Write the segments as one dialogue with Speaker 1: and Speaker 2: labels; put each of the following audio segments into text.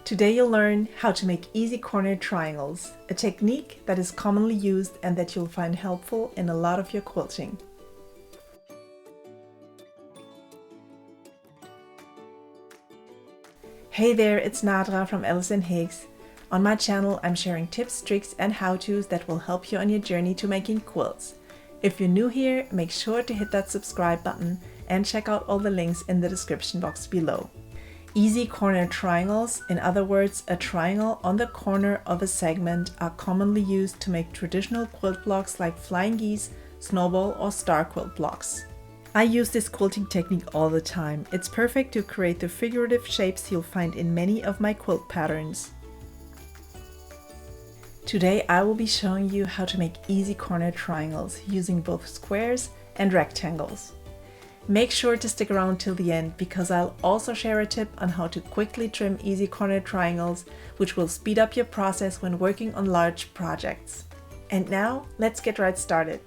Speaker 1: Today you'll learn how to make easy corner triangles, a technique that is commonly used and that you'll find helpful in a lot of your quilting. Hey there, it's Nadra from Ellison Higgs. On my channel, I'm sharing tips, tricks, and how-tos that will help you on your journey to making quilts. If you're new here, make sure to hit that subscribe button and check out all the links in the description box below. Easy corner triangles, in other words, a triangle on the corner of a segment, are commonly used to make traditional quilt blocks like flying geese, snowball, or star quilt blocks. I use this quilting technique all the time. It's perfect to create the figurative shapes you'll find in many of my quilt patterns. Today I will be showing you how to make easy corner triangles using both squares and rectangles. Make sure to stick around till the end because I'll also share a tip on how to quickly trim easy corner triangles, which will speed up your process when working on large projects. And now let's get right started.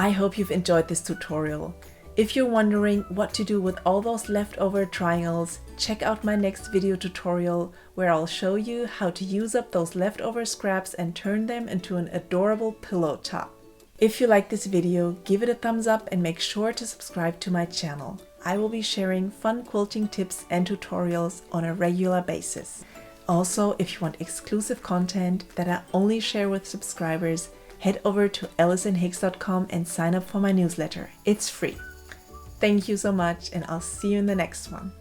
Speaker 1: I hope you've enjoyed this tutorial. If you're wondering what to do with all those leftover triangles, check out my next video tutorial where I'll show you how to use up those leftover scraps and turn them into an adorable pillow top. If you like this video, give it a thumbs up and make sure to subscribe to my channel. I will be sharing fun quilting tips and tutorials on a regular basis. Also, if you want exclusive content that I only share with subscribers, head over to AllisonHiggs.com and sign up for my newsletter. It's free. Thank you so much, and I'll see you in the next one.